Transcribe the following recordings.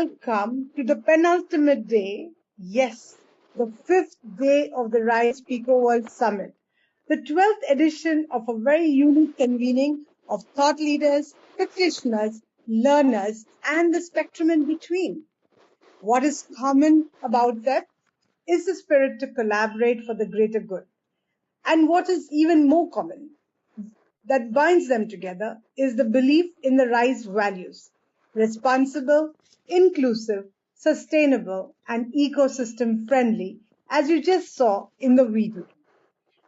welcome to the penultimate day, yes, the fifth day of the RISE PECOWorld Summit, the 12th edition of a very unique convening of thought leaders, practitioners, learners, and the spectrum in between. What is common about them is the spirit to collaborate for the greater good. And what is even more common that binds them together is the belief in the RISE values: responsible, inclusive, sustainable, and ecosystem friendly, as you just saw in the video.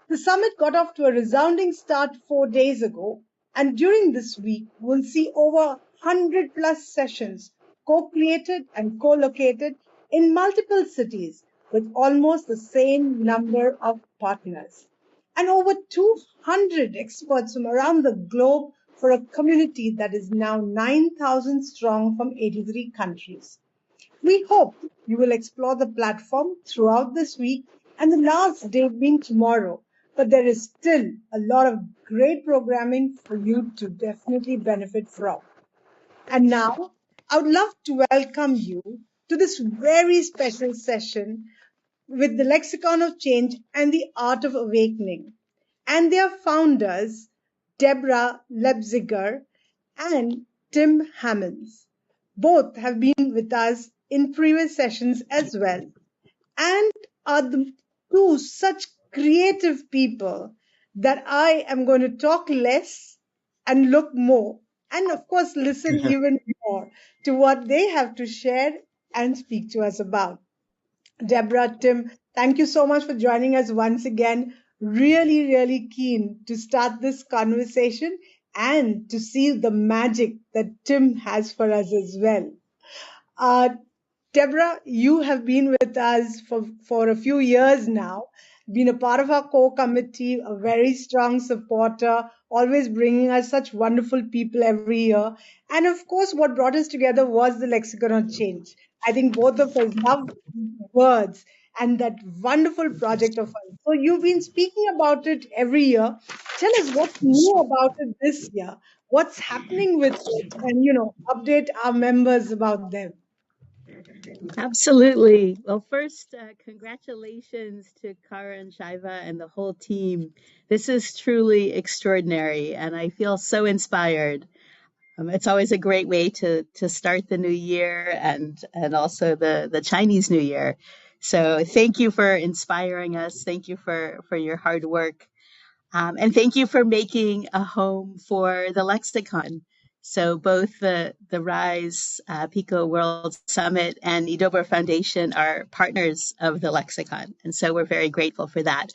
The summit got off to a resounding start 4 days ago, and during this week, we'll see over 100 plus sessions co-created and co-located in multiple cities with almost the same number of partners, and over 200 experts from around the globe for a community that is now 9,000 strong from 83 countries. We hope you will explore the platform throughout this week and the last day being tomorrow, but there is still a lot of great programming for you to definitely benefit from. And now, I would love to welcome you to this very special session with the Lexicon of Change and the Art of Awakening, and their founders, Deborah Lebziger and Tim Hammonds. Both have been with us in previous sessions as well, and are the two such creative people that I am going to talk less and look more, and of course listen even more to what they have to share and speak to us about. Deborah, Tim, thank you so much for joining us once again. Really, really keen to start this conversation and to see the magic that Tim has for us as well. Uh, Deborah, you have been with us for a few years now, been a part of our core committee, a very strong supporter, always bringing us such wonderful people every year. And of course, what brought us together was the Lexicon of Change. I think both of us love words and that wonderful project of ours. So you've been speaking about it every year. Tell us what's new about it this year. What's happening with it? And, update our members about them. Absolutely. Well, first, congratulations to Kara and Shiva and the whole team. This is truly extraordinary, and I feel so inspired. It's always a great way to start the new year and also the Chinese New Year. So thank you for inspiring us. Thank you for your hard work. And thank you for making a home for the Lexicon. So both the RISE PECOWorld Summit and Idobro Foundation are partners of the Lexicon. And so we're very grateful for that.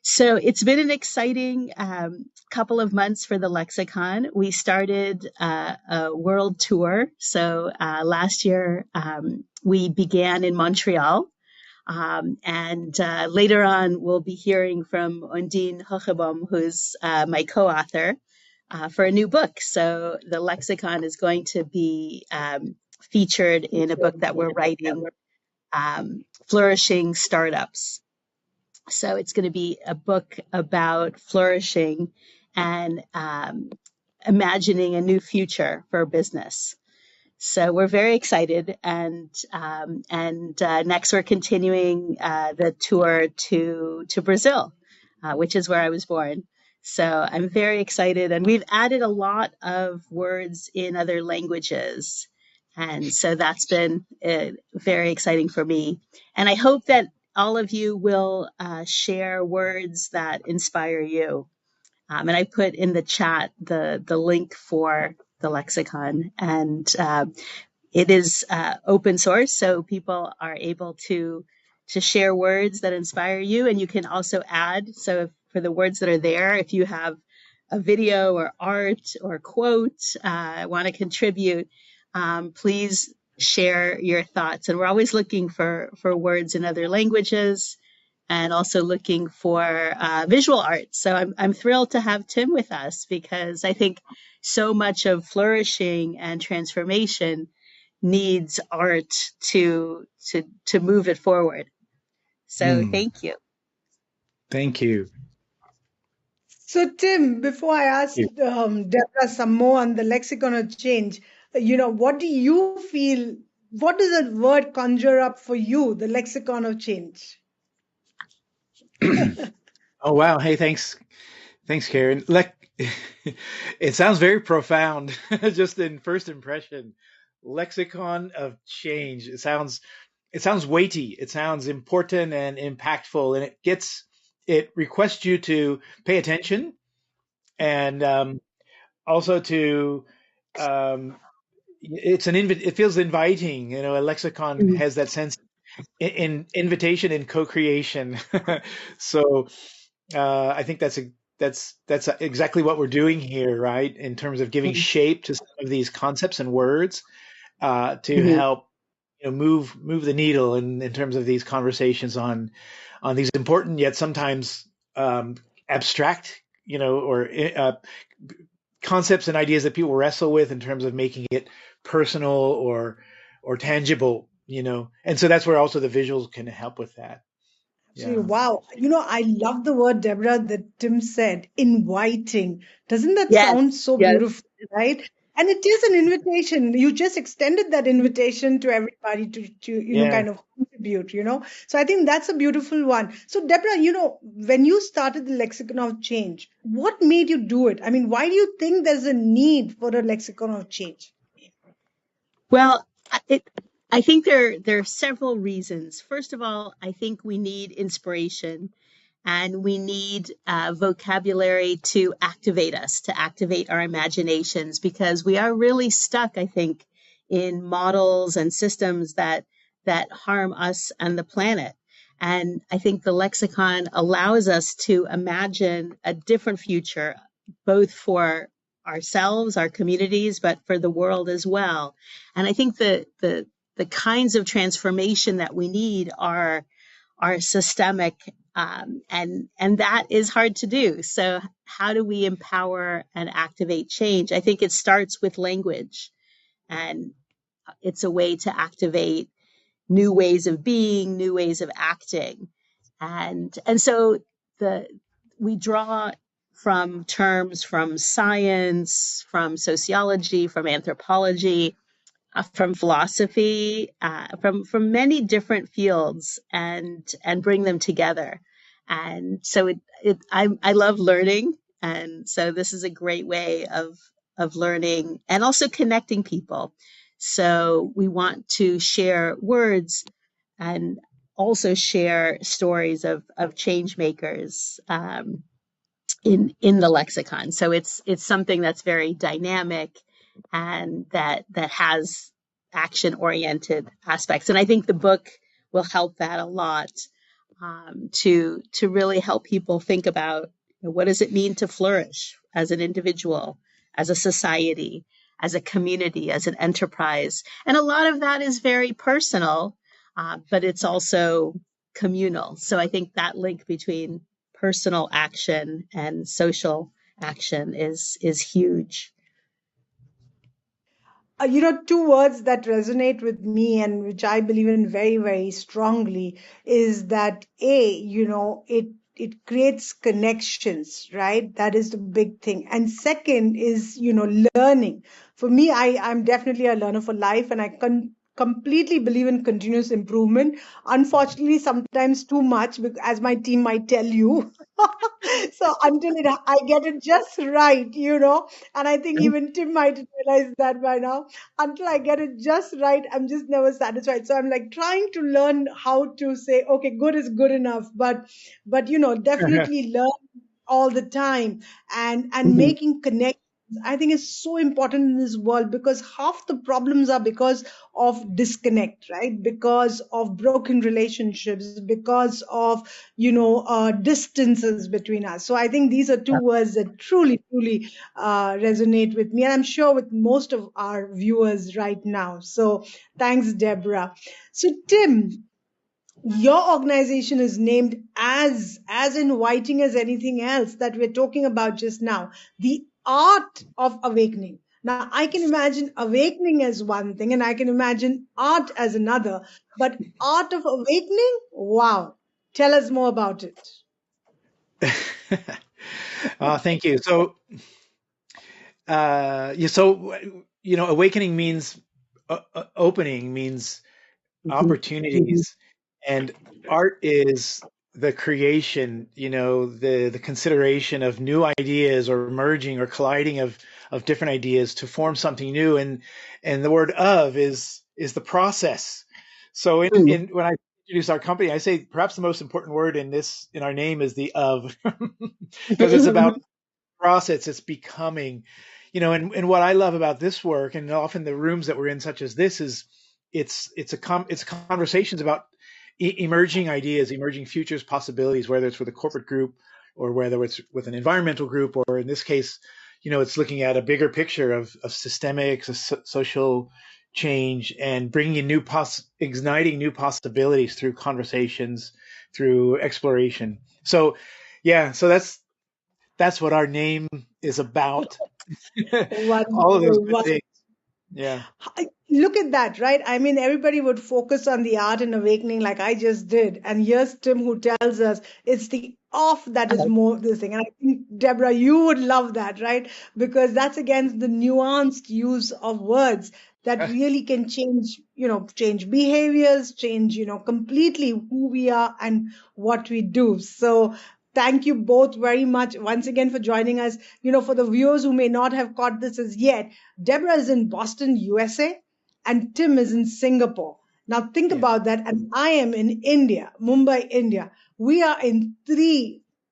So it's been an exciting couple of months for the Lexicon. We started a world tour. So last year we began in Montreal. And later on, we'll be hearing from Undine Hochebom, who's my co-author for a new book. So the Lexicon is going to be featured in a book that we're writing, Flourishing Startups. So it's going to be a book about flourishing and imagining a new future for business. So we're very excited, and next we're continuing the tour to Brazil, which is where I was born. So I'm very excited, and we've added a lot of words in other languages, and so that's been very exciting for me. And I hope that all of you will share words that inspire you. And I put in the chat the link for the Lexicon, and it is open source, so people are able to share words that inspire you, and you can also add. So for the words that are there, if you have a video or art or quote want to contribute, please share your thoughts. And we're always looking for words in other languages, and also looking for visual art. So I'm thrilled to have Tim with us, because I think so much of flourishing and transformation needs art to move it forward. So thank you. Thank you. So Tim, before I ask Deborah some more on the Lexicon of Change, what do you feel what does that word conjure up for you, the lexicon of change? Oh wow! Hey, thanks, Karen. It sounds very profound, just in first impression. Lexicon of change. It sounds weighty. It sounds important and impactful, and it requests you to pay attention and also to um, it feels inviting. A lexicon Mhm. has that sense in invitation and co-creation. So I think that's exactly what we're doing here, right? In terms of giving shape to some of these concepts and words to Mhm. help move the needle in terms of these conversations on these important yet sometimes abstract, or concepts and ideas that people wrestle with in terms of making it personal or tangible. And so that's where also the visuals can help with that. Absolutely. Yeah. Wow. I love the word, Deborah, that Tim said, inviting. Doesn't that Yes, sound so yes. beautiful, right? And it is an invitation. You just extended that invitation to everybody to Yeah. kind of contribute. So I think that's a beautiful one. So, Deborah, when you started the Lexicon of Change, what made you do it? I mean, why do you think there's a need for a Lexicon of Change? Well, I think there are several reasons. First of all, I think we need inspiration, and we need vocabulary to activate us, to activate our imaginations, because we are really stuck, I think, in models and systems that harm us and the planet. And I think the lexicon allows us to imagine a different future, both for ourselves, our communities, but for the world as well. And I think the kinds of transformation that we need are systemic, and that is hard to do. So how do we empower and activate change? I think it starts with language, and it's a way to activate new ways of being, new ways of acting, and so the we draw from terms from science, from sociology, from anthropology, from philosophy, from many different fields, and bring them together. And so I love learning, and so this is a great way of learning and also connecting people. So we want to share words and also share stories of change makers, in the lexicon. So it's something that's very dynamic, and that has action oriented aspects. And I think the book will help that a lot, to really help people think about, what does it mean to flourish as an individual, as a society, as a community, as an enterprise. And a lot of that is very personal, but it's also communal. So I think that link between personal action and social action is huge. Two words that resonate with me and which I believe in very, very strongly is that it creates connections, right? That is the big thing. And second is, learning. For me, I'm definitely a learner for life, and I completely believe in continuous improvement. Unfortunately, sometimes too much, as my team might tell you. So until I get it just right, and I think even Tim might realize that by now. Until I get it just right, I'm just never satisfied. So I'm like trying to learn how to say, okay, good is good enough, but definitely learn all the time, and Mhm. making connections. I think is so important in this world, because half the problems are because of disconnect, right? Because of broken relationships, because of distances between us. So I think these are two words that truly, truly resonate with me, and I'm sure with most of our viewers right now. So thanks, Deborah. So Tim, your organization is named as inviting as anything else that we're talking about just now, the art of awakening. Now I can imagine awakening as one thing, and I can imagine art as another, but art of awakening, wow, tell us more about it. Thank you. So, awakening means opening means Mhm. opportunities, and art is the creation, the consideration of new ideas or merging or colliding of different ideas to form something new. And the word of is the process. So Mm. in when I introduce our company, I say perhaps the most important word in our name is the of, because it's about process. It's becoming, and what I love about this work, and often the rooms that we're in such as this, is it's conversations about emerging ideas, emerging futures, possibilities, whether it's with a corporate group or whether it's with an environmental group, or in this case, it's looking at a bigger picture of systemic social change and bringing in igniting new possibilities through conversations, through exploration. So yeah, so that's what our name is about. All of those Wonderful. good things. Yeah. Look at that, right? I mean, everybody would focus on the art and awakening like I just did. And here's Tim who tells us it's the off that is more this thing. And I think, Deborah, you would love that, right? Because that's against the nuanced use of words that really can change, change behaviors, change, completely who we are and what we do. So thank you both very much once again for joining us. For the viewers who may not have caught this as yet, Deborah is in Boston, USA, and Tim is in Singapore. Now think Yeah. about that. And I am in India, Mumbai, India. We are in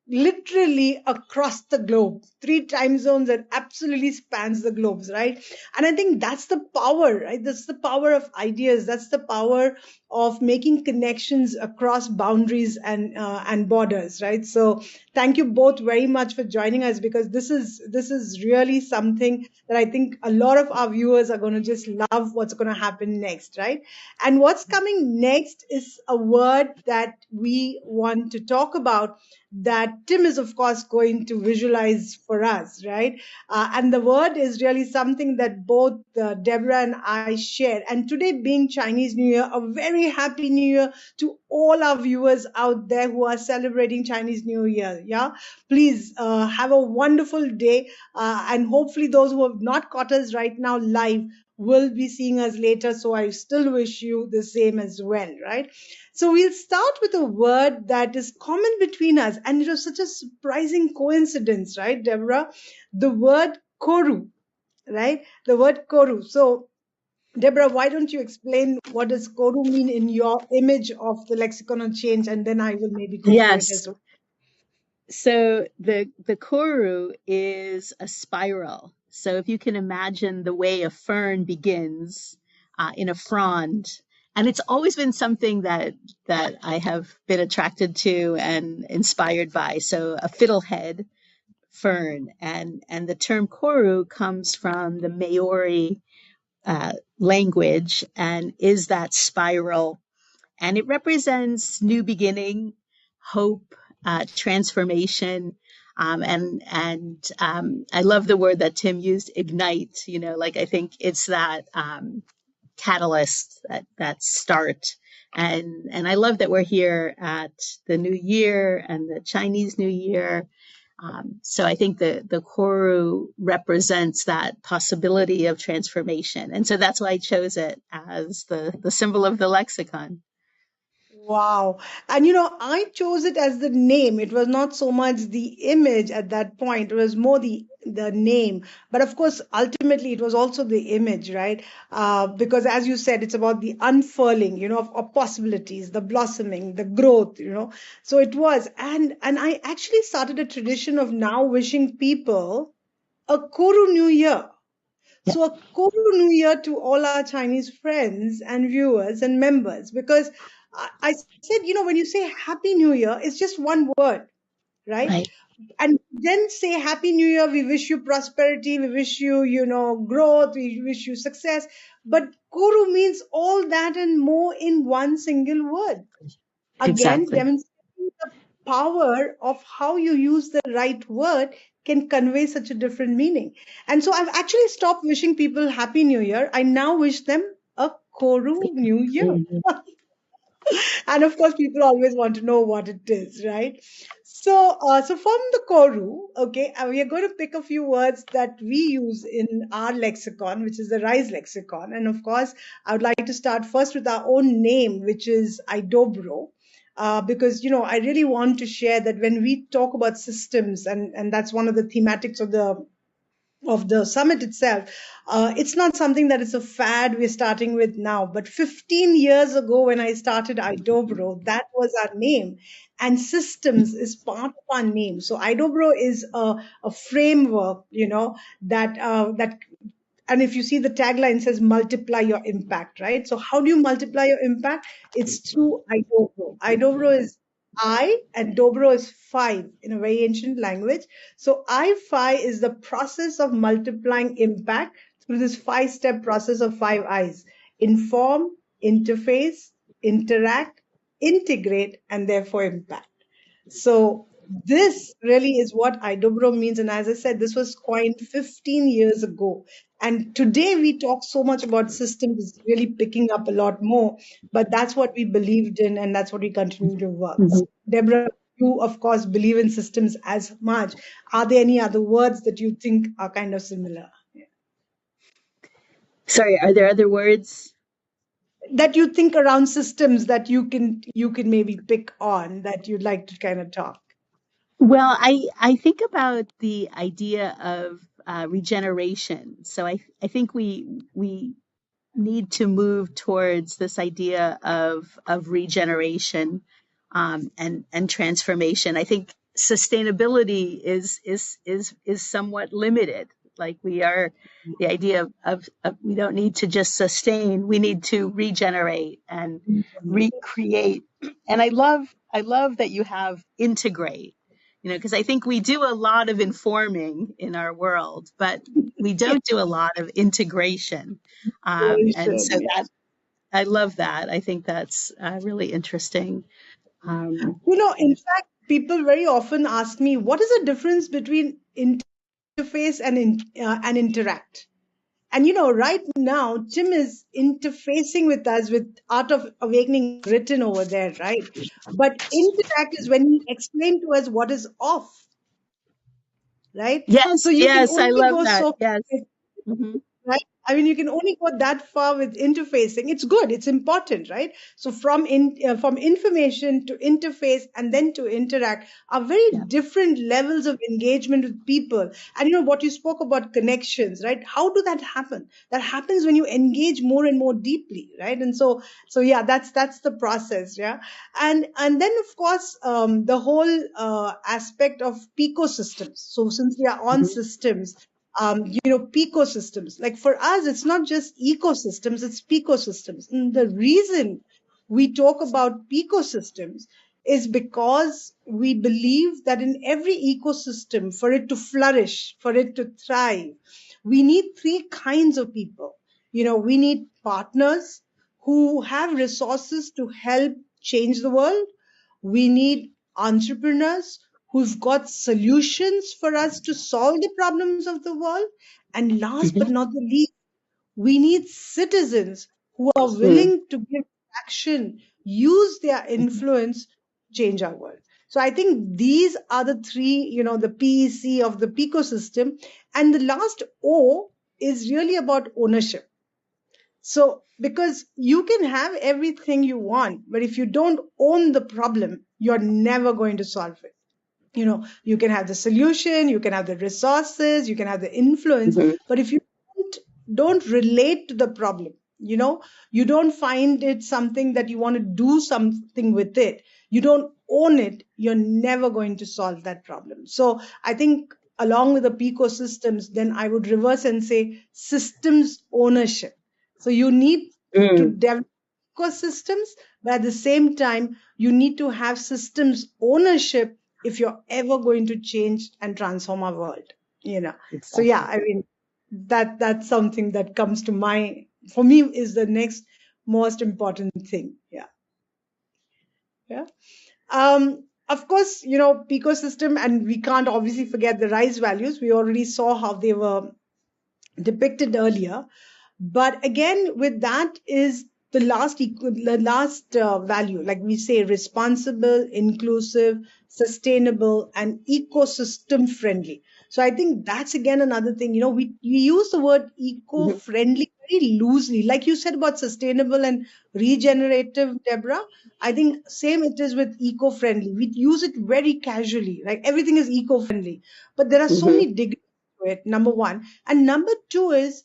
literally across the globe, three time zones that absolutely spans the globes, right? And I think that's the power, right? That's the power of ideas. That's the power of making connections across boundaries and borders, right? So thank you both very much for joining us, because this is really something that I think a lot of our viewers are going to just love what's going to happen next, right? And what's coming next is a word that we want to talk about, that Tim is, of course, going to visualize for us, right? And the word is really something that both Deborah and I share. And today, being Chinese New Year, a very happy New Year to all our viewers out there who are celebrating Chinese New Year. Yeah, please have a wonderful day, and hopefully, those who have not caught us right now live will be seeing us later. So I still wish you the same as well, right? So we'll start with a word that is common between us. And it was such a surprising coincidence, right, Deborah? The word Koru, right? The word Koru. So, Deborah, why don't you explain what does Koru mean in your image of the Lexicon of Change? And then I will maybe go for it Yes. as well. So the koru is a spiral. So if you can imagine the way a fern begins in a frond, and it's always been something that I have been attracted to and inspired by. So a fiddlehead fern, and the term koru comes from the Maori language and is that spiral, and it represents new beginning, hope, transformation. And I love the word that Tim used, ignite. Like I think it's that catalyst, that start. And I love that we're here at the New Year and the Chinese New Year. So I think the Koru represents that possibility of transformation. And so that's why I chose it as the symbol of the lexicon. Wow. And I chose it as the name. It was not so much the image at that point. It was more the name. But of course, ultimately, it was also the image, right? Because as you said, it's about the unfurling, of possibilities, the blossoming, the growth. So it was. And I actually started a tradition of now wishing people a Koru New Year. Yeah. So a Koru New Year to all our Chinese friends and viewers and members, because I said, when you say Happy New Year, it's just one word, right? Right. And then say Happy New Year, we wish you prosperity, we wish you, growth, we wish you success. But Koru means all that and more in one single word. Again, Exactly. demonstrating the power of how you use the right word can convey such a different meaning. And so I've actually stopped wishing people Happy New Year. I now wish them a Koru New Year. And of course, people always want to know what it is, right? So from the Koru, okay, we are going to pick a few words that we use in our lexicon, which is the RISE lexicon. And of course, I would like to start first with our own name, which is Idobro. Because, I really want to share that when we talk about systems, and that's one of the thematics of the summit itself, it's not something that is a fad we're starting with now. But 15 years ago, when I started Idobro, that was our name. And systems is part of our name. So Idobro is a framework, that and if you see the tagline says multiply your impact, right? So how do you multiply your impact? It's through Idobro. Idobro is I and Dobro is five in a very ancient language. So I-Fi is the process of multiplying impact through this five-step process of five I's: inform, interface, interact, integrate, and therefore impact. So this really is what Idobro means. And as I said, this was coined 15 years ago. And today we talk so much about systems, it's really picking up a lot more. But that's what we believed in, and that's what we continue to work. Mhm. Deborah, you of course believe in systems as much. Are there any other words that you think are kind of similar? Sorry, are there other words? That you think around systems that you can maybe pick on that you'd like to kind of talk? Well, I think about the idea of regeneration. So I think we need to move towards this idea of regeneration, and transformation. I think sustainability is somewhat limited. Like we are, the idea of we don't need to just sustain, we need to regenerate and recreate. And I love that you have integrate, because I think we do a lot of informing in our world, but we don't do a lot of integration. And so Yeah. that, I love that. I think that's really interesting. Um, In fact, people very often ask me, what is the difference between interface and interact? And right now, Tim is interfacing with us with Art of Awakening written over there, right? But interact is when he explained to us what is off, right? So yes, you can yes, I only love go that. so Yes. Hmm. right? I mean, you can only go that far with interfacing. It's good, it's important, right? So from information to interface and then to interact are very Yeah. different levels of engagement with people. And what you spoke about connections, right? How do that happen? That happens when you engage more and more deeply, right? And so yeah, that's the process, yeah. And then of course the whole aspect of ecosystems. So since we are on Hmm. systems, picosystems. Like for us, it's not just ecosystems, it's picosystems. And the reason we talk about picosystems is because we believe that in every ecosystem, for it to flourish, for it to thrive, we need three kinds of people. We need partners who have resources to help change the world. We need entrepreneurs who've got solutions for us to solve the problems of the world. And last but Hmm. not the least, we need citizens who are Hmm. willing to give action, use their influence to change our world. So I think these are the three, the PEC of the ecosystem. And the last O is really about ownership. So, because you can have everything you want, but if you don't own the problem, you're never going to solve it. You can have the solution, you can have the resources, you can have the influence, Hmm. but if you don't relate to the problem, you don't find it something that you want to do something with it, you don't own it, you're never going to solve that problem. So I think along with the ecosystems, then I would reverse and say systems ownership. So you need to Mm, develop ecosystems, but at the same time, you need to have systems ownership if you're ever going to change and transform our world. So yeah, exactly. I mean, that's something that comes to mind for me is the next most important thing. Yeah. Of course, ecosystem, and we can't obviously forget the RISE values. We already saw how they were depicted earlier. But again, with that is the last value, like we say, responsible, inclusive, sustainable, and ecosystem friendly. So I think that's again another thing. We use the word Hmm. eco-friendly very loosely, like you said about sustainable and regenerative, Deborah. I think same it is with eco-friendly. We use it very casually, like everything is eco-friendly, but there are so Hmm. many degrees to it. Number one, and number two is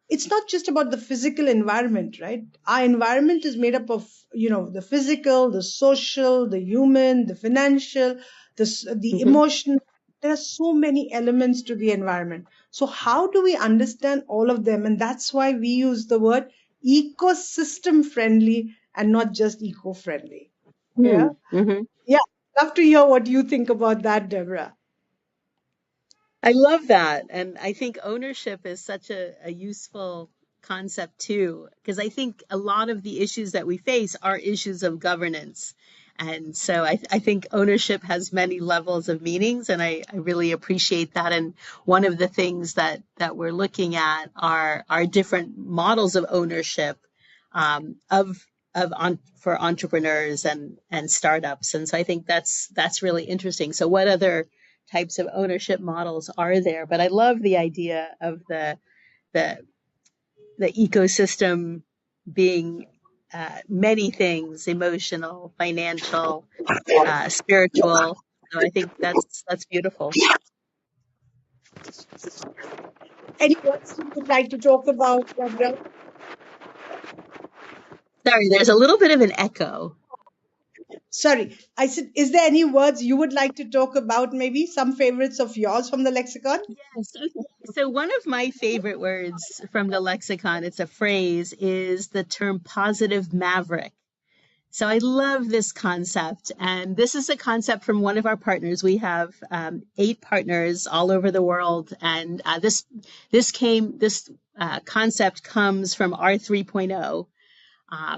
it's not just about the physical environment, right? Our environment is made up of, the physical, the social, the human, the financial, the Hmm. emotional. There are so many elements to the environment. So how do we understand all of them? And that's why we use the word ecosystem friendly and not just eco friendly. Yeah. Hmm. Yeah. Love to hear what you think about that, Deborah. I love that. And I think ownership is such a useful concept too, because I think a lot of the issues that we face are issues of governance. And so I think ownership has many levels of meanings, and I really appreciate that. And one of the things that we're looking at are different models of ownership for entrepreneurs and startups. And so I think that's really interesting. So what other types of ownership models are there? But I love the idea of the the ecosystem being many things: emotional, financial, spiritual. So I think that's beautiful. Any words you would like to talk about, Deborah? Sorry, there's a little bit of an echo. Sorry, I said, is there any words you would like to talk about? Maybe some favorites of yours from the lexicon? Yes. Okay. So one of my favorite words from the lexicon, it's a phrase, is the term positive maverick. So I love this concept. And this is a concept from one of our partners. We have 8 partners all over the world. And this concept comes from R 3.0,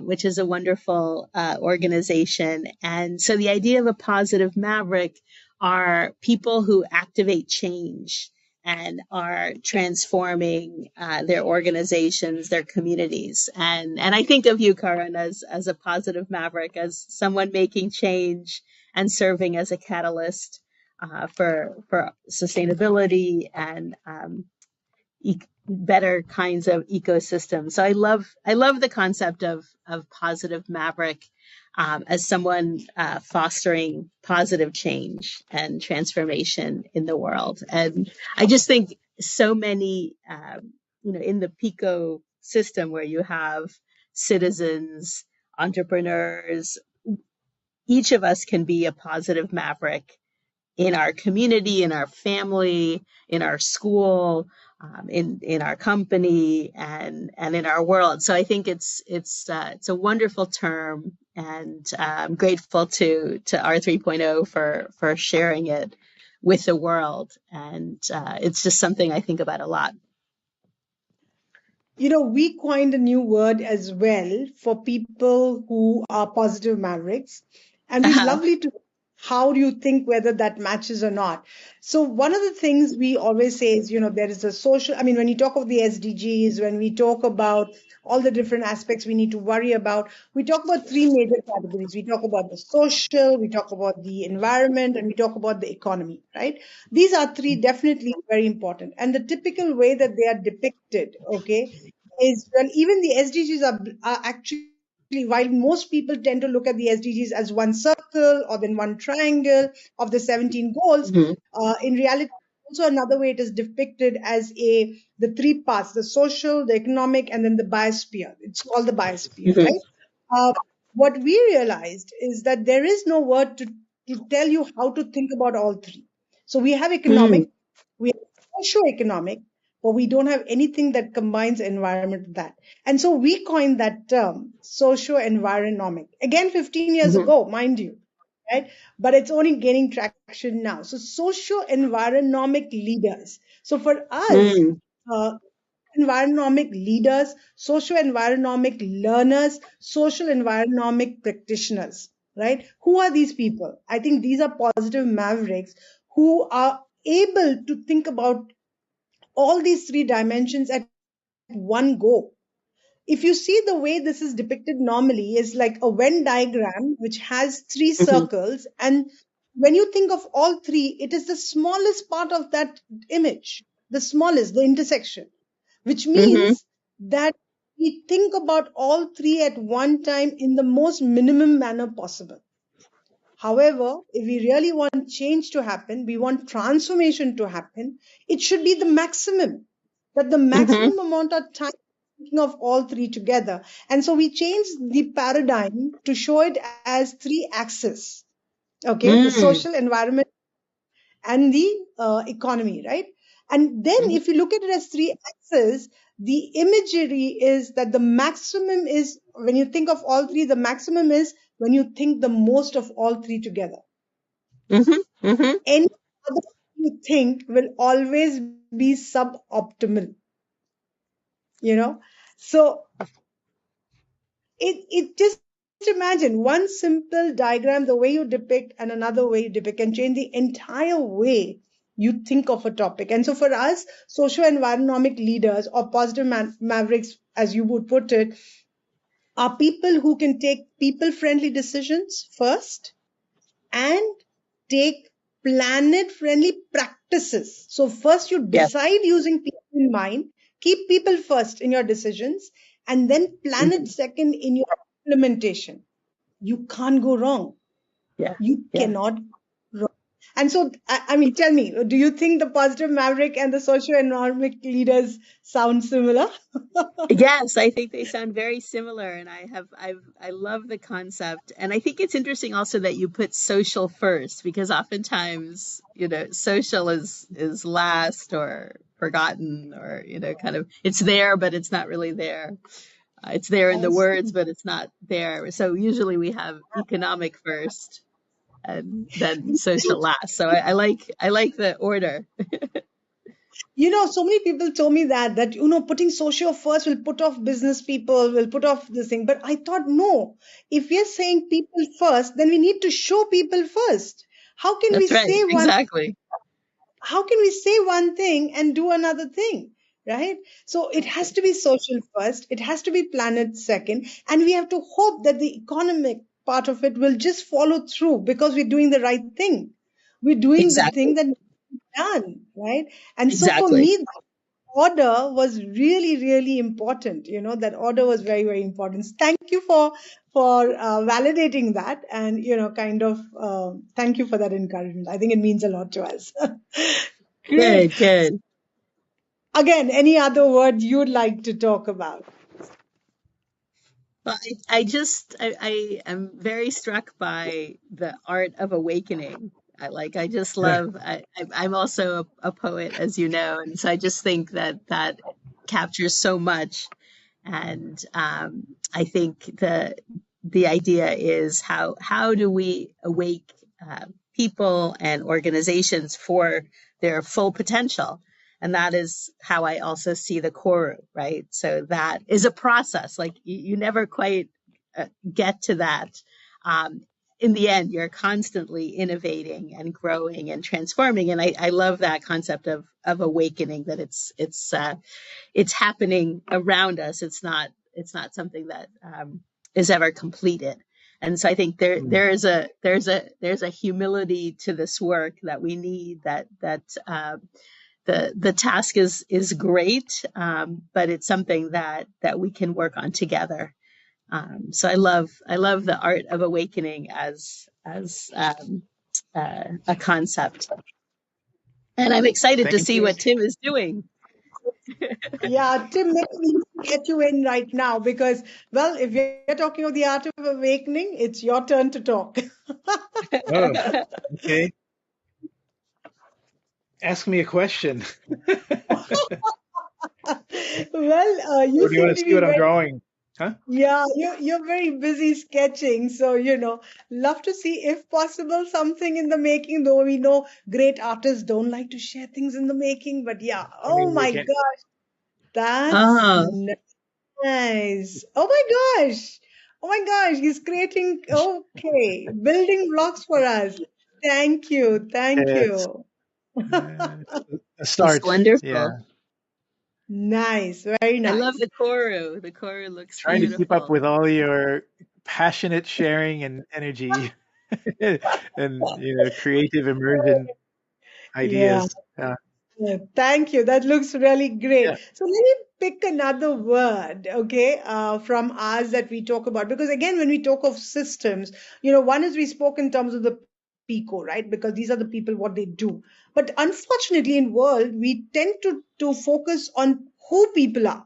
which is a wonderful organization. And so the idea of a positive maverick are people who activate change and are transforming their organizations, their communities. And I think of you, Karan, as a positive maverick, as someone making change and serving as a catalyst for sustainability and better kinds of ecosystems. So I love the concept of positive maverick as someone fostering positive change and transformation in the world. And I just think so many, in the Pico system where you have citizens, entrepreneurs, each of us can be a positive maverick in our community, in our family, in our school, in our company, and in our world. So I think it's a wonderful term, and I'm grateful to R 3.0 for sharing it with the world. And it's just something I think about a lot. We coined a new word as well for people who are positive mavericks. And we'd lovely to how do you think whether that matches or not? So one of the things we always say is, there is a social, I mean, when you talk of the SDGs, when we talk about all the different aspects we need to worry about, we talk about 3 major categories. We talk about the social, we talk about the environment, and we talk about the economy, right? These are three definitely very important. And the typical way that they are depicted, okay, is well, even the SDGs are actually, while most people tend to look at the SDGs as one circle or then one triangle of the 17 goals, Mhm. in reality, also another way it is depicted as the 3 parts: the social, the economic, and then the biosphere. It's called the biosphere, Mhm. right? Uh, what we realized is that there is no word to tell you how to think about all three. So we have Mhm. economic, we have socio-economic, but we don't have anything that combines environment with that. And so we coined that term, socio-environnomic. Again, 15 years Mhm. ago, mind you, right? But it's only gaining traction now. So socio-environnomic leaders. So for us, Mhm. uh, environnomic leaders, socio-environnomic learners, social environnomic practitioners, right? Who are these people? I think these are positive mavericks who are able to think about all these 3 dimensions at one go. if you see the way this is depicted normally is like a Venn diagram which has three Mm-hmm. circles, and when you think of all three, it is the smallest part of that image, the smallest, the intersection, which Mm-hmm. means that we think about all three at one time in the most minimum manner possible. However, if we really want change to happen, we want transformation to happen, it should be the maximum, that the Mm-hmm. maximum amount of time thinking of all three together. And so we changed the paradigm to show it as three axes. Okay, the Mm. social environment and the economy, right? And then Mm-hmm. if you look at it as three axes, the imagery is that the maximum is when you think of all three, the maximum is when you think the most of all three together. Mm-hmm. Mm-hmm. Any other you think will always be suboptimal, you know? So it just imagine one simple diagram, the way you depict and another way you depict can change the entire way you think of a topic. And so for us, socio-environnomic leaders or positive mavericks, as you would put it, are people who can take people-friendly decisions first and take planet friendly practices. So, first you Yes. decide using people in mind, keep people first in your decisions, and then planet Mm-hmm. second in your implementation. You can't go wrong. Yeah. You Yeah. cannot go wrong. And so, I mean, tell me, do you think the positive maverick and the socio-economic leaders sound similar? Yes, I think they sound very similar, and I love the concept, and I think it's interesting also that you put social first because oftentimes, social is last or forgotten or kind of it's there but it's not really there. It's there in the words, but it's not there. So usually we have economic first and then social last. So I like the order. So many people told me that putting social first will put off business people, will put off this thing. But I thought, no, if we're saying people first, then we need to show people first. How can we That's right. say one, Exactly. how can we say one thing and do another thing? Right? So it has to be social first, it has to be planet second, and we have to hope that the economic part of it will just follow through because we're doing the right thing. We're doing the thing Exactly. that needs to be done, right? And so for Exactly. me, order was really really important. That order was very very important. Thank you for validating that, and kind of thank you for that encouragement. I think it means a lot to us. Great. Good, good. Again, any other word you'd like to talk about? Well, I am very struck by the art of awakening. I just love, I'm also a poet, as you know, and so I just think that captures so much. And I think the idea is how do we awake people and organizations for their full potential? And that is how I also see the Koru, right? So that is a process. Like you never quite get to that. Um, in the end, you're constantly innovating and growing and transforming. And I love that concept of awakening, that it's happening around us. It's not something that is ever completed. And so I think there's a humility to this work that we need. That the task is great, but it's something that we can work on together. So I love the art of awakening as a concept, and I'm excited to Thank see you. what Tim is doing. Yeah, Tim, maybe we need to get you in right now because, well, if you're talking of the art of awakening, it's your turn to talk. Oh, okay. Ask me a question. Well, you Or do you seem want to to see be what I'm very, drawing? Huh? yeah, you're very busy sketching. So, love to see if possible something in the making, though we know great artists don't like to share things in the making. But yeah, I oh mean, we my can. gosh, that's Oh, nice. Oh my gosh. Oh my gosh, he's creating, okay, building blocks for us. Thank you. Thank It's you. a it's start. wonderful. Yeah. Nice, very I love nice. the Koru. The Koru looks Trying to keep up beautiful. with all your passionate sharing and energy and creative immersion Yeah. ideas. Yeah, thank you. That looks really great. Yeah. So let me pick another word, okay, from ours that we talk about. Because again, when we talk of systems, one is we spoke in terms of the PICO, right? Because these are the people, what they do. But unfortunately, in world, we tend to focus on who people are.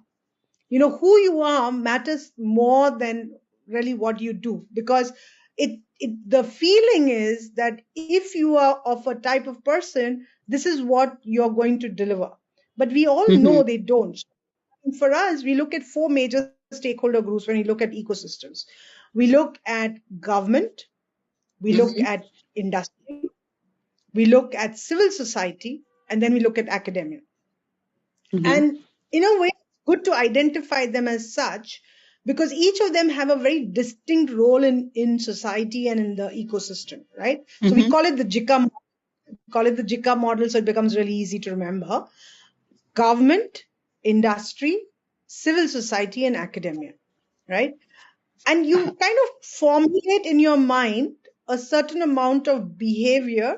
Who you are matters more than really what you do, because the feeling is that if you are of a type of person, this is what you're going to deliver, but we all Hmm. know they don't. And for us, we look at four major stakeholder groups when we look at ecosystems. We look at government, we look Hmm. at industry, we look at civil society, and then we look at academia. Hmm. And in a way, it's good to identify them as such, because each of them have a very distinct role in society and in the ecosystem, right? So we Hmm. call it the JICA model. We call it the JICA model, so it becomes really easy to remember. Government, industry, civil society, and academia, right? And you kind of formulate in your mind a certain amount of behavior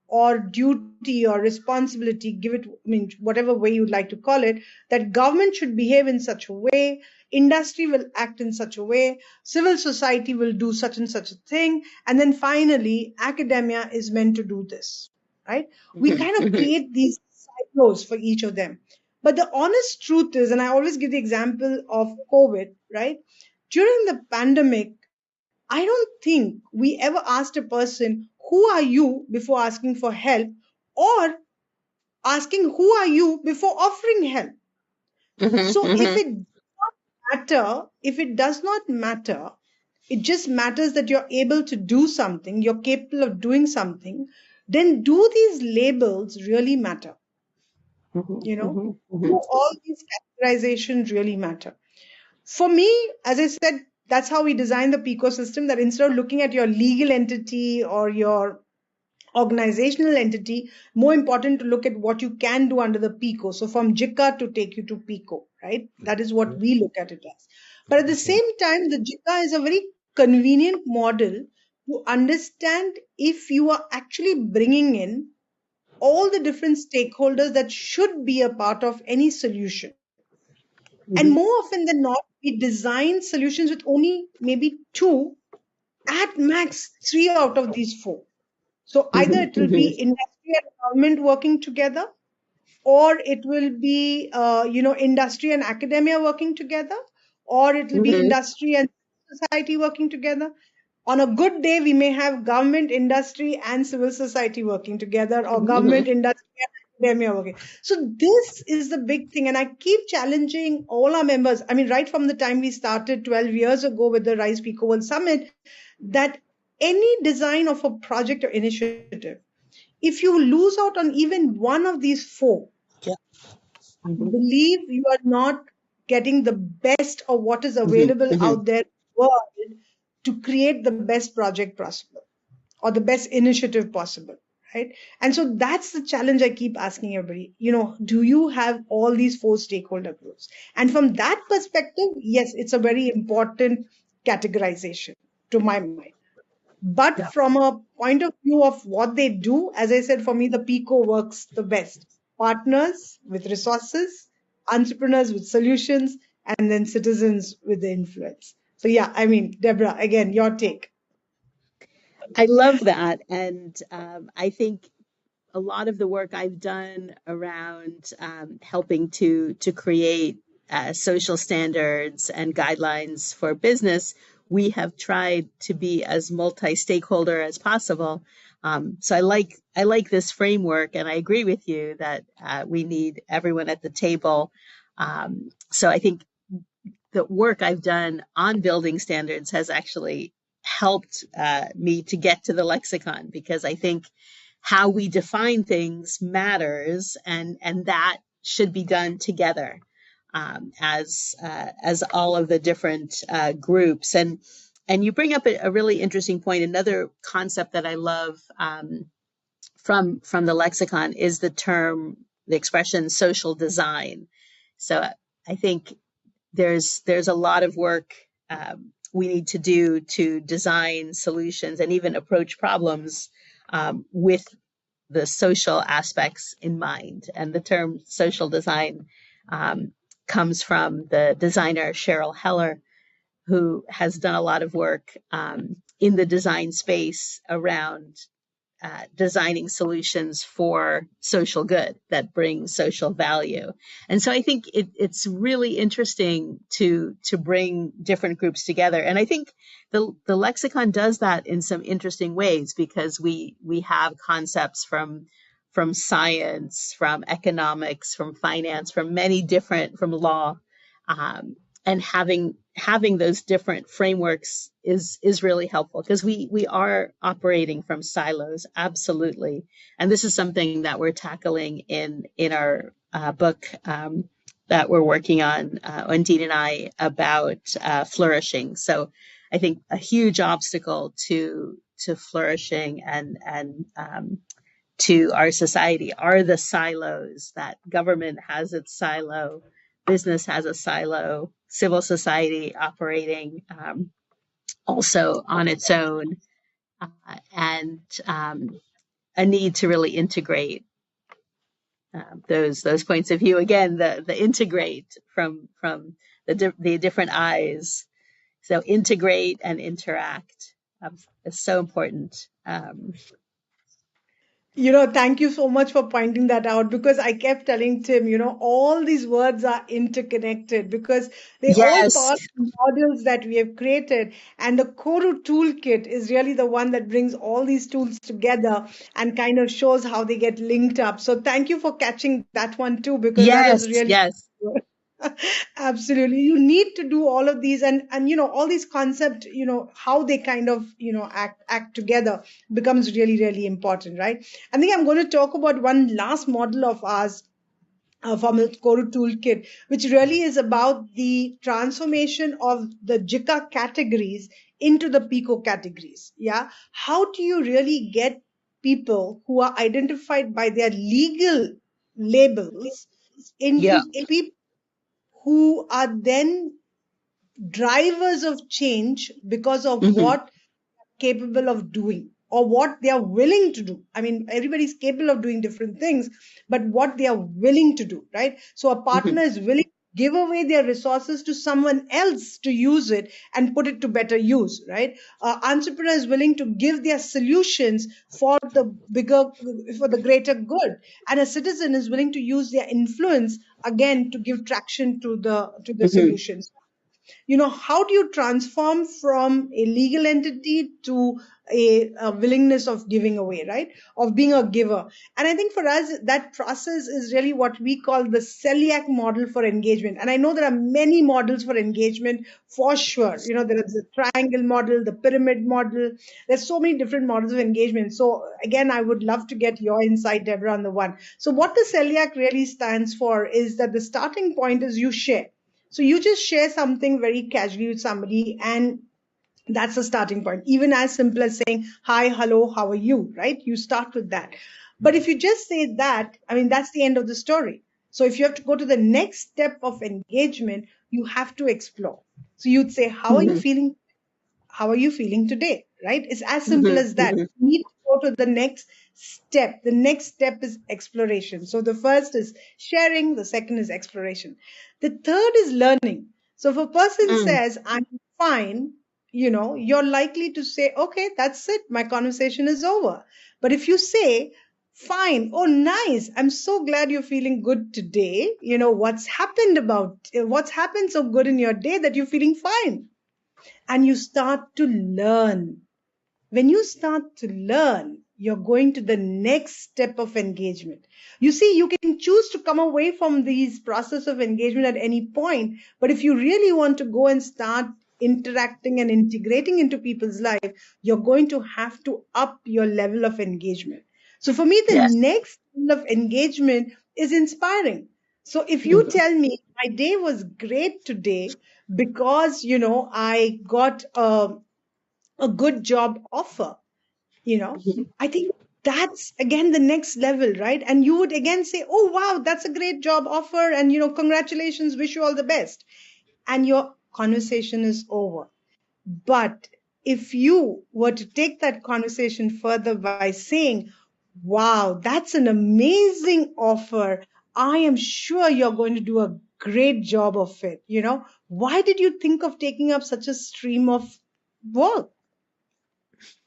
or duty or responsibility, give it, I mean, whatever way you'd like to call it, that government should behave in such a way, industry will act in such a way, civil society will do such and such a thing, and then finally academia is meant to do this, right? We kind of Hmm. create these silos for each of them. But the honest truth is, and I always give the example of COVID, right? During the pandemic, I don't think we ever asked a person, who are you, before asking for help, or asking, who are you, before offering help. So if it does not matter, it just matters that you're able to do something, you're capable of doing something, then do these labels really matter? You know, do all these categorizations really matter? For me, as I said, that's how we design the PICO system, that instead of looking at your legal entity or your organizational entity, more important to look at what you can do under the PICO. So from JICA to take you to PICO, right? That is what we look at it as. But at the Okay. same time, the JICA is a very convenient model to understand if you are actually bringing in all the different stakeholders that should be a part of any solution. And more often than not, we design solutions with only maybe two, at max three out of these four. So either it will be industry and government working together, or it will be industry and academia working together, or it will be Hmm. industry and society working together. On a good day, we may have government, industry, and civil society working together, or Hmm. government, industry, and academia working. So this is the big thing, and I keep challenging all our members. I mean, right from the time we started 12 years ago with the RISE PECOWorld Summit, that any design of a project or initiative, if you lose out on even one of these four, Yeah. Hmm. believe you are not getting the best of what is Hmm. available Hmm. out there in the world to create the best project possible or the best initiative possible, right? And so that's the challenge I keep asking everybody. Do you have all these four stakeholder groups? And from that perspective, yes, it's a very important categorization to my mind. But Yeah. from a point of view of what they do, as I said, for me, the PICO works the best. Partners with resources, entrepreneurs with solutions, and then citizens with the influence. So, yeah, I mean, Deborah, again, your take. I love that. And I think a lot of the work I've done around helping to create social standards and guidelines for business, we have tried to be as multi-stakeholder as possible. So I like this framework, and I agree with you that we need everyone at the table. So I think the work I've done on building standards has actually helped me to get to the lexicon, because I think how we define things matters, and that should be done together as all of the different groups. And you bring up a really interesting point. Another concept that I love from the lexicon is the expression social design. So I think there's a lot of work we need to do to design solutions and even approach problems with the social aspects in mind. And the term social design comes from the designer Cheryl Heller, who has done a lot of work in the design space around designing solutions for social good that bring social value. And so I think it's really interesting to bring different groups together. And I think the lexicon does that in some interesting ways, because we have concepts from science, from economics, from finance, from many different, from law, um, and having those different frameworks is really helpful, because we are operating from silos, absolutely. And this is something that we're tackling in our book that we're working on, Undine and I, about flourishing. So I think a huge obstacle to flourishing and to our society are the silos. That government has its silo, business has a silo, civil society operating also on its own, and a need to really integrate those points of view. Again, the integrate from the different eyes. So integrate and interact is so important. Thank you so much for pointing that out, because I kept telling Tim, all these words are interconnected because they all Yes, part of models that we have created. And the Koru toolkit is really the one that brings all these tools together and kind of shows how they get linked up. So thank you for catching that one too, because that yes, was really yes. absolutely. You need to do all of these, and all these concepts, how they kind of act together becomes really, really important, right? I think I'm going to talk about one last model of ours, from the Koru toolkit, which really is about the transformation of the JICA categories into the PICO categories. Yeah, how do you really get people who are identified by their legal labels Yeah. into people who are then drivers of change because of Hmm. what capable of doing or what they are willing to do. I mean, everybody's capable of doing different things, but what they are willing to do, right? So a partner Hmm. is willing to give away their resources to someone else to use it and put it to better use, right? Entrepreneur is willing to give their solutions for the bigger, for the greater good, and a citizen is willing to use their influence again to give traction to the Hmm. solutions. How do you transform from a legal entity to a willingness of giving away, right? Of being a giver. And I think for us, that process is really what we call the Celiac model for engagement. And I know there are many models for engagement for sure. There is the triangle model, the pyramid model. There's so many different models of engagement. So again, I would love to get your insight, Deborah, on the one. So what the Celiac really stands for is that the starting point is you share. So you just share something very casually with somebody, and that's the starting point. Even as simple as saying, hi, hello, how are you, right? You start with that. But if you just say that, I mean, that's the end of the story. So if you have to go to the next step of engagement, you have to explore. So you'd say, how are you Hmm. feeling? How are you feeling today? Right? It's as simple Hmm. as that. Hmm. You need to go to the next step. The next step is exploration. So the first is sharing, the second is exploration. The third is learning. So if a person Mm. says, I'm fine, you're likely to say, okay, that's it. My conversation is over. But if you say, fine, oh, nice. I'm so glad you're feeling good today. What's happened so good in your day that you're feeling fine? And you start to learn. When you start to learn, you're going to the next step of engagement. You see, you can choose to come away from these process of engagement at any point, but if you really want to go and start interacting and integrating into people's life, you're going to have to up your level of engagement. So for me, the Yes. next level of engagement is inspiring. So if you Hmm. tell me my day was great today because, I got a good job offer, you know, Hmm. I think that's again the next level, right? And you would again say, oh, wow, that's a great job offer. And, congratulations, wish you all the best. And your conversation is over. But if you were to take that conversation further by saying, wow, that's an amazing offer. I am sure you're going to do a great job of it. Why did you think of taking up such a stream of work?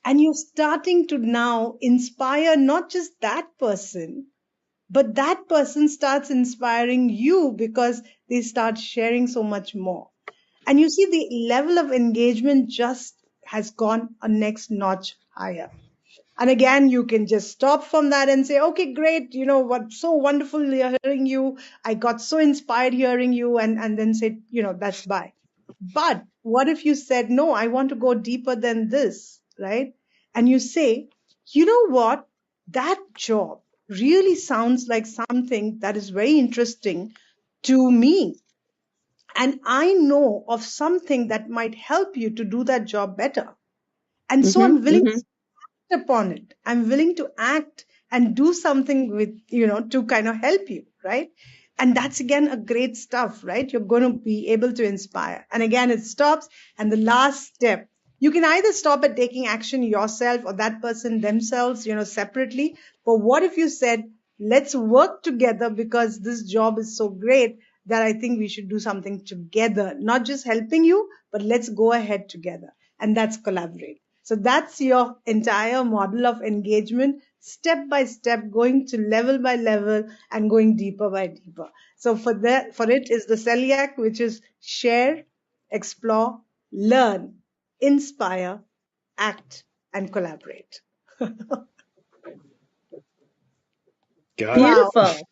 And you're starting to now inspire not just that person, but that person starts inspiring you because they start sharing so much more. And you see the level of engagement just has gone a next notch higher. And again, you can just stop from that and say, okay, great. What so wonderful hearing you. I got so inspired hearing you, and then say, that's bye. But what if you said, no, I want to go deeper than this, right? And you say, you know what? That job really sounds like something that is very interesting to me. And I know of something that might help you to do that job better. And so I'm willing to act upon it. I'm willing to act and do something with, to kind of help you, right? And that's again a great stuff, right? You're going to be able to inspire. And again, it stops. And the last step, you can either stop at taking action yourself or that person themselves, separately. But what if you said, let's work together because this job is so great that I think we should do something together, not just helping you, but let's go ahead together. And that's collaborate. So that's your entire model of engagement, step by step, going to level by level and going deeper by deeper. So for it is the Celiac, which is share, explore, learn, inspire, act, and collaborate. Got it. Beautiful. I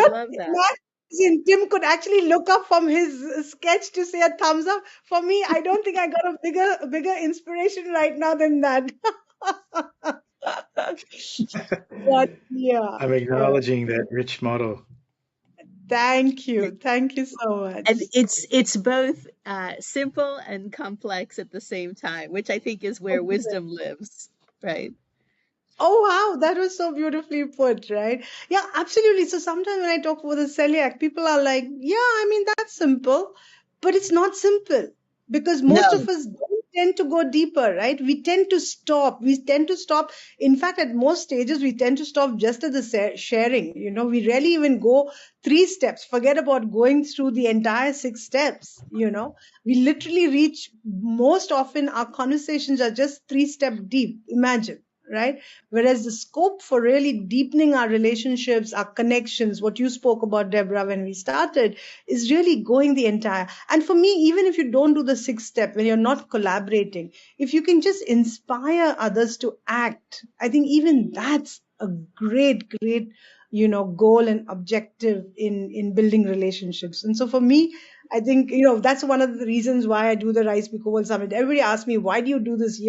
love that. Tim could actually look up from his sketch to say a thumbs up. For me, I don't think I got a bigger inspiration right now than that. But yeah. I'm acknowledging that rich model. Thank you. Thank you so much. And it's both simple and complex at the same time, which I think is where wisdom lives, right? Oh, wow. That was so beautifully put, right? Yeah, absolutely. So sometimes when I talk about the celiac, people are like, yeah, I mean, that's simple, but it's not simple because most No. of us don't tend to go deeper, right? We tend to stop. In fact, at most stages, we tend to stop just at the sharing. We rarely even go 3 steps. Forget about going through the entire 6 steps. We literally reach, most often our conversations are just 3 steps deep. Imagine. Right? Whereas the scope for really deepening our relationships, our connections, what you spoke about, Deborah, when we started, is really going the entire. And for me, even if you don't do the 6th step, when you're not collaborating, if you can just inspire others to act, I think even that's a great, goal and objective in building relationships. And so for me, I think, that's one of the reasons why I do the RISE PECOWorld Summit. Everybody asks me, why do you do this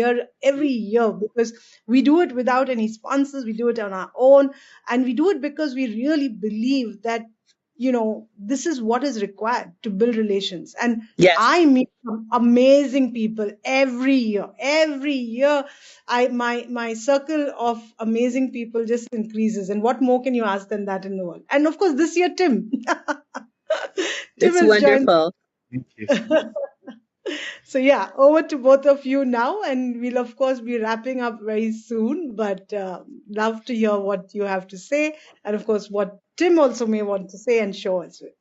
every year? Because we do it without any sponsors. We do it on our own. And we do it because we really believe that, this is what is required to build relations. And Yes. I meet some amazing people every year. Every year, my circle of amazing people just increases. And what more can you ask than that in the world? And of course, this year, Tim. Tim It's has joined. wonderful. Thank you. So yeah, over to both of you now, and we'll of course be wrapping up very soon, but love to hear what you have to say, and of course what Tim also may want to say and show us with.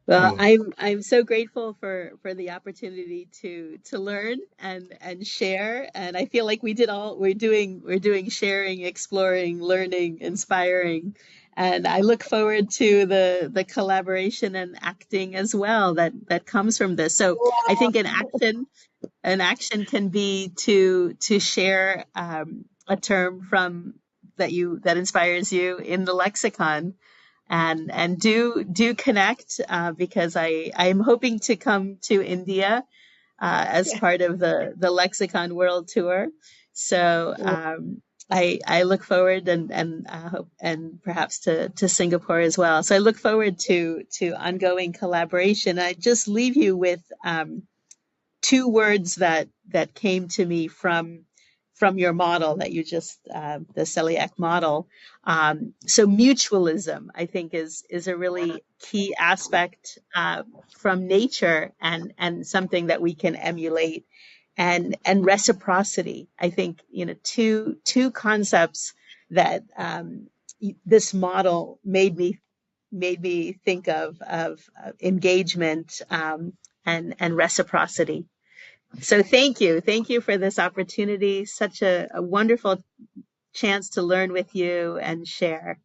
Well, Oh, I'm so grateful for the opportunity to learn and share. And I feel like we're doing sharing, exploring, learning, inspiring. And I look forward to the collaboration and acting as well that comes from this. So I think an action can be to share a term from that inspires you in the lexicon, and do connect, because I'm hoping to come to India as Yeah. part of the Lexicon World Tour. So I look forward, and hope, and perhaps to Singapore as well. So I look forward to ongoing collaboration. I just leave you with 2 words that came to me from from your model that you just, the celiac model. So mutualism, I think, is a really key aspect from nature, and something that we can emulate, and reciprocity. I think, two concepts that this model made me think of engagement, and reciprocity. So thank you for this opportunity. Such a wonderful chance to learn with you and share.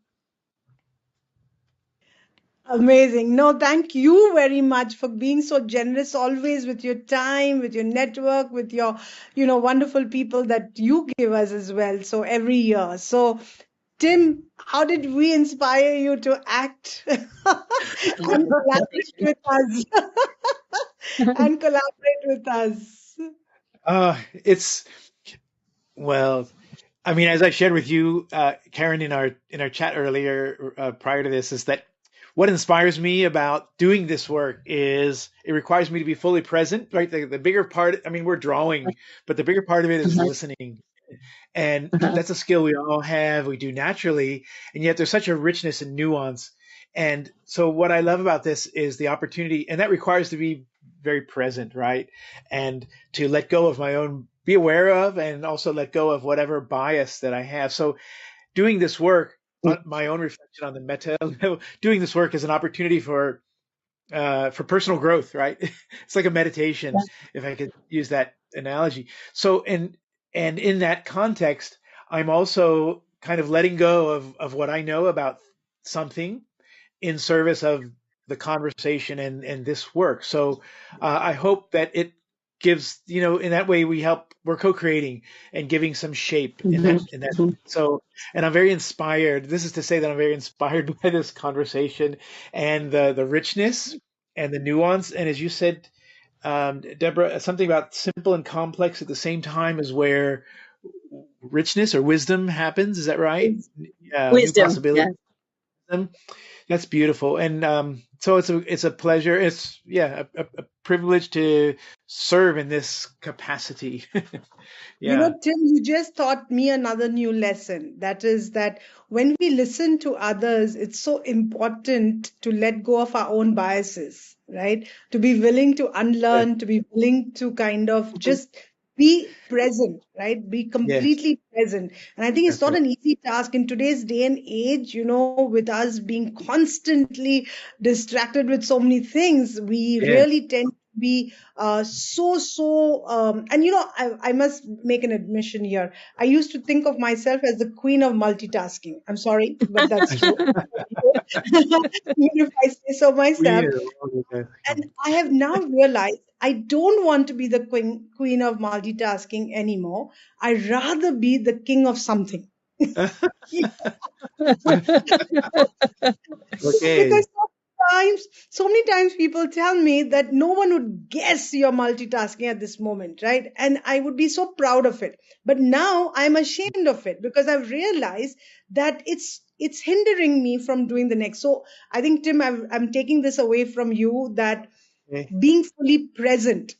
Amazing. No, thank you very much for being so generous always with your time, with your network, with your, wonderful people that you give us as well. So every year. So, Tim, how did we inspire you to act and collaborate with us? And collaborate with us. It's well, I mean, as I shared with you, Karen, in our chat earlier, prior to this, is that what inspires me about doing this work is it requires me to be fully present, right? The bigger part, I mean, we're drawing, but the bigger part of it is listening. And that's a skill we all have, we do naturally, and yet there's such a richness and nuance. And so what I love about this is the opportunity, and that requires to be very present, right? And to let go of my own, be aware of, and also let go of whatever bias that I have. So doing this work, on my own reflection on the meta level, doing this work is an opportunity for personal growth, right? It's like a meditation, if I could use that analogy. So, and in that context, I'm also kind of letting go of what I know about something in service of the conversation and this work. So I hope that it gives, in that way we're co-creating and giving some shape in that. So, and I'm very inspired. This is to say that I'm very inspired by this conversation and the richness and the nuance. And as you said, Deborah, something about simple and complex at the same time is where richness or wisdom happens. Is that right? New Wisdom, possibilities. That's beautiful. And so it's a pleasure. It's a privilege to serve in this capacity. Yeah. Tim, you just taught me another new lesson. That is that when we listen to others, it's so important to let go of our own biases, right? To be willing to Yes. unlearn, to be willing to kind of just be present, right? Be Yes. completely present. And I think it's That's not right. an easy task in today's day and age, with us being constantly distracted with so many things. We Yes. really tend to be and I must make an admission here. I used to think of myself as the queen of multitasking. I'm sorry, but that's true. Even if I say so myself. We are. And I have now realized I don't want to be the queen of multitasking anymore. I'd rather be the king of something. Okay. Because so many times people tell me that no one would guess you're multitasking at this moment, right? And I would be so proud of it. But now I'm ashamed of it because I've realized that it's hindering me from doing the next. So I think, Tim, I'm taking this away from you that Okay. being fully present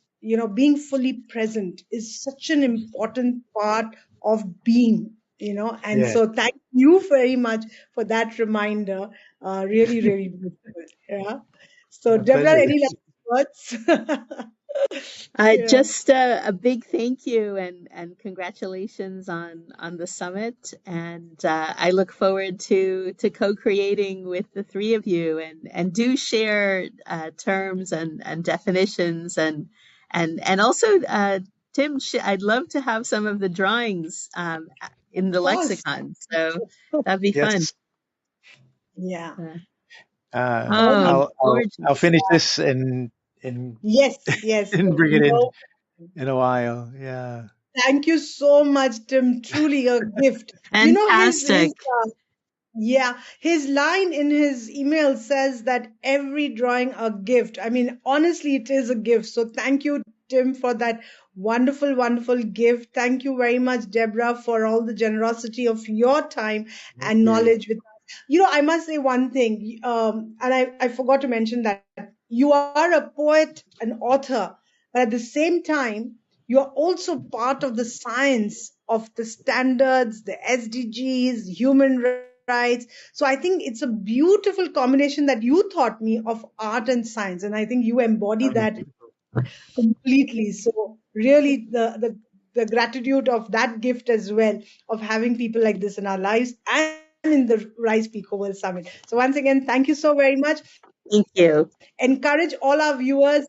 is such an important part of being, and Yeah. so thank you very much for that reminder. Really, really beautiful. Yeah. So, My Deborah, pleasure. any last words? Yeah. Just a big thank you, and congratulations on the summit. And I look forward to co-creating with the three of you, and do share terms and definitions, and also, Tim, I'd love to have some of the drawings in Of the course. lexicon. So that'd be fun. Yes. Yeah. Uh, Oh, oh, I'll gorgeous. finish this and yes, yes. and bring it No. in a while. Yeah. Thank you so much, Tim. Truly a gift. His Fantastic. Yeah, his line in his email says that every drawing a gift. I mean, honestly, it is a gift. So thank you, Tim, for that wonderful, wonderful gift. Thank you very much, Deborah, for all the generosity of your time Thank and you. knowledge with us. I must say one thing, and I forgot to mention that you are a poet, an author, but at the same time, you're also part of the science of the standards, the SDGs, human rights. So I think it's a beautiful combination that you taught me of art and science. And I think you embody Oh, that beautiful. completely. So really the gratitude of that gift as well, of having people like this in our lives and in the Rise PecoWorld Summit. So once again, thank you so very much. Thank you. Encourage all our viewers,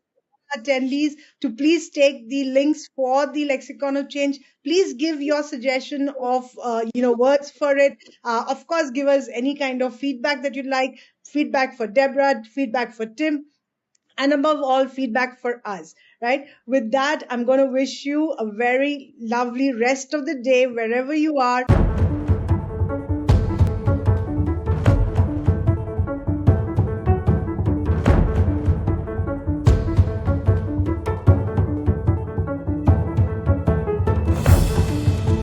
attendees, to please take the links for the Lexicon of Change. Please give your suggestion of words for it. Of course, give us any kind of feedback that you'd like. Feedback for Deborah, feedback for Tim, and above all, feedback for us. Right. With that, I'm going to wish you a very lovely rest of the day wherever you are.